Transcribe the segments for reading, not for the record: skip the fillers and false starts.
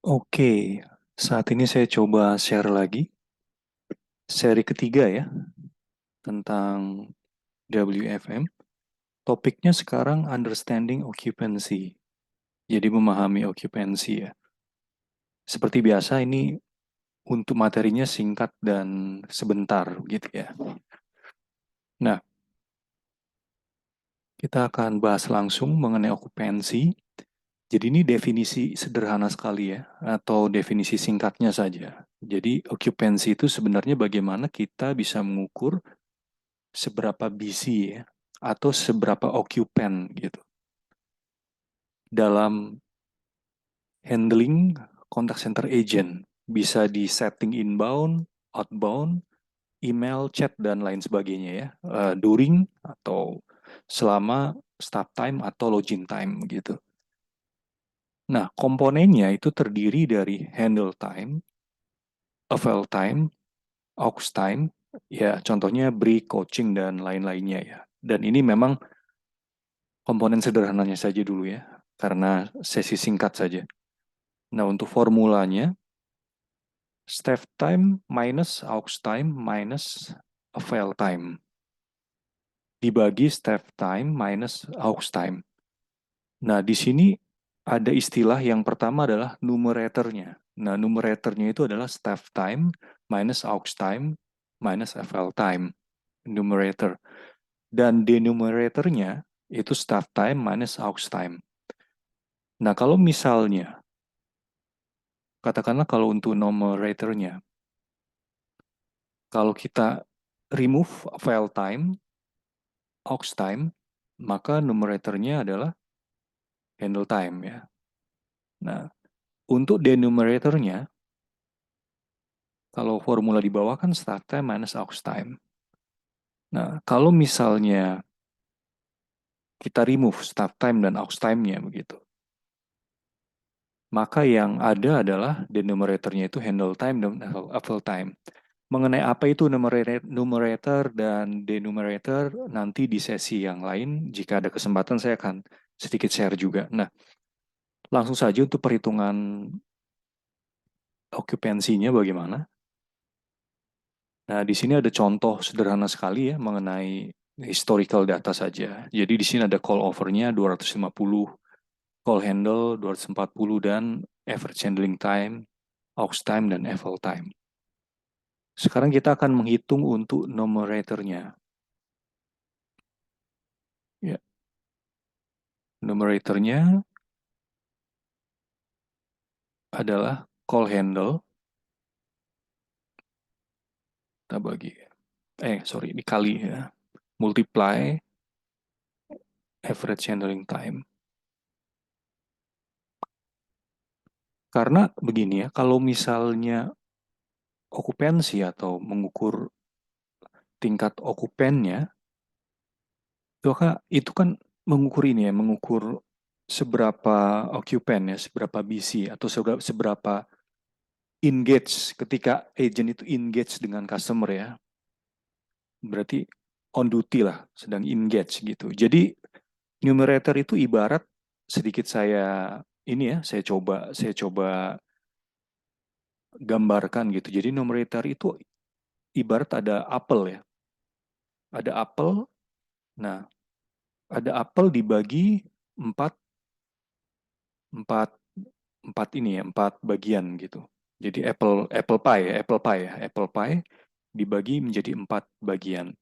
Oke, saat ini saya coba share lagi seri ketiga ya tentang WFM. Topiknya sekarang understanding occupancy. Jadi memahami occupancy ya. Seperti biasa ini untuk materinya singkat dan sebentar gitu ya. Nah, kita akan bahas langsung mengenai occupancy. Jadi ini definisi sederhana sekali ya, atau definisi singkatnya saja. Jadi occupancy itu sebenarnya bagaimana kita bisa mengukur seberapa busy ya, atau seberapa occupant gitu dalam handling contact center agent. Bisa di setting inbound, outbound, email, chat, dan lain sebagainya ya. During atau selama start time atau login time gitu. Nah, komponennya itu terdiri dari handle time, avail time, aux time, ya contohnya break, coaching, dan lain-lainnya ya. Dan ini memang komponen sederhananya saja dulu ya, karena sesi singkat saja. Nah, untuk formulanya, staff time minus aux time minus avail time. Dibagi staff time minus aux time. Nah, di sini ada istilah yang pertama adalah numeratornya. Nah, numeratornya itu adalah staff time minus aux time minus avail time. Numerator. Dan denominatornya itu staff time minus aux time. Nah, kalau misalnya, katakanlah kalau untuk numeratornya, kalau kita remove file time, aux time, maka numeratornya adalah handle time ya. Nah, untuk denominatornya, kalau formula di bawah kan start time minus aux time. Nah, kalau misalnya kita remove start time dan aux time-nya begitu, maka yang ada adalah denominatornya itu handle time dan avail time. Mengenai apa itu numerator dan denominator nanti di sesi yang lain, jika ada kesempatan saya akan sedikit share juga. Nah, langsung saja untuk perhitungan okupansinya bagaimana. Nah, di sini ada contoh sederhana sekali ya mengenai historical data saja. Jadi di sini ada call overnya 250, call handle 240, dan average handling time, aux time, dan avail time. Sekarang kita akan menghitung untuk numeratornya. Ya, numeratornya adalah call handle, kita bagi, dikali ya, multiply average handling time. Karena begini ya, kalau misalnya okupansi atau mengukur tingkat okupannya, itu kan mengukur ini ya, mengukur seberapa okupan ya, seberapa busy atau seberapa engage ketika agent itu engage dengan customer ya. Berarti on duty lah, sedang engage gitu. Jadi numerator itu ibarat sedikit saya coba gambarkan gitu. Jadi numerator itu ibarat ada apel ya. Ada apel. Nah, ada apel dibagi empat empat empat ini ya, empat bagian gitu. Jadi apple pie dibagi menjadi empat bagian.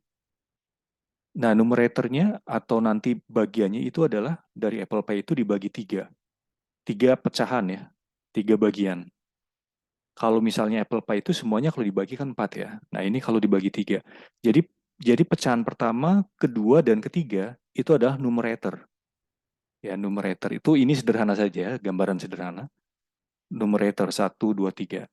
Nah, numeratornya atau nanti bagiannya itu adalah dari apple pie itu dibagi tiga pecahan ya, tiga bagian. Kalau misalnya apple pie itu semuanya kalau dibagi kan 4 ya. Nah, ini kalau dibagi 3. Jadi pecahan pertama, kedua, dan ketiga itu adalah numerator. Ya, numerator itu ini sederhana saja, gambaran sederhana. Numerator satu 2 3.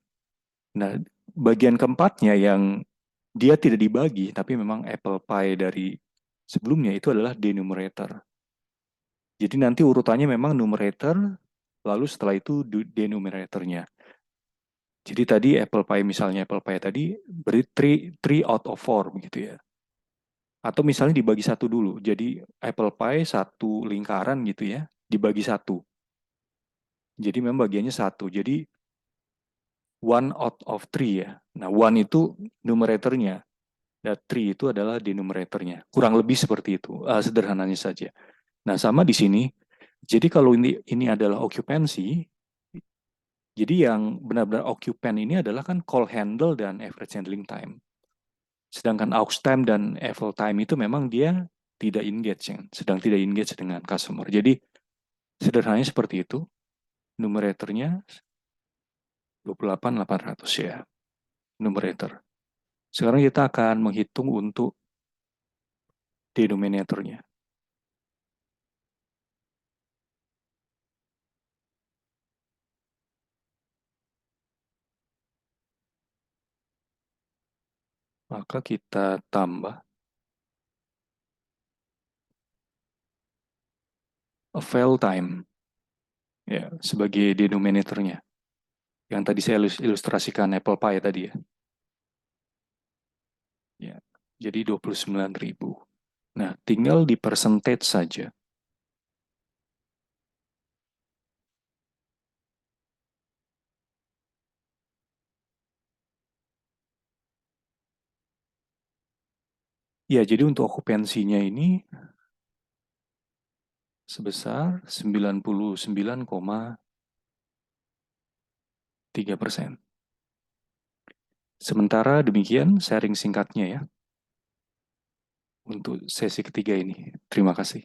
Nah, bagian keempatnya yang dia tidak dibagi, tapi memang apple pie dari sebelumnya itu adalah denominator. Jadi nanti urutannya memang numerator, lalu setelah itu denominatornya. Jadi tadi apple pie tadi beri 3 out of 4 begitu ya. Atau misalnya dibagi satu dulu. Jadi apple pie satu lingkaran gitu ya, dibagi satu. Jadi memang bagiannya satu. Jadi 1 out of 3 ya. Nah, 1 itu numeratornya, dan 3 itu adalah denominatornya. Kurang lebih seperti itu, sederhananya saja. Nah, sama di sini. Jadi kalau ini adalah occupancy, jadi yang benar-benar occupant ini adalah kan call handle dan average handling time. Sedangkan aux time dan avail time itu memang dia tidak engage, sedang tidak engage dengan customer. Jadi sederhananya seperti itu. Numeratornya 28.800 ya, numerator. Sekarang kita akan menghitung untuk denominatornya. Maka kita tambah avail time ya sebagai denominatornya. Yang tadi saya ilustrasikan apple pie tadi ya. Ya, jadi 29.000. Nah, tinggal di percentage saja. Ya, jadi untuk okupansinya ini sebesar 99,3%. Sementara demikian sharing singkatnya ya untuk sesi ketiga ini. Terima kasih.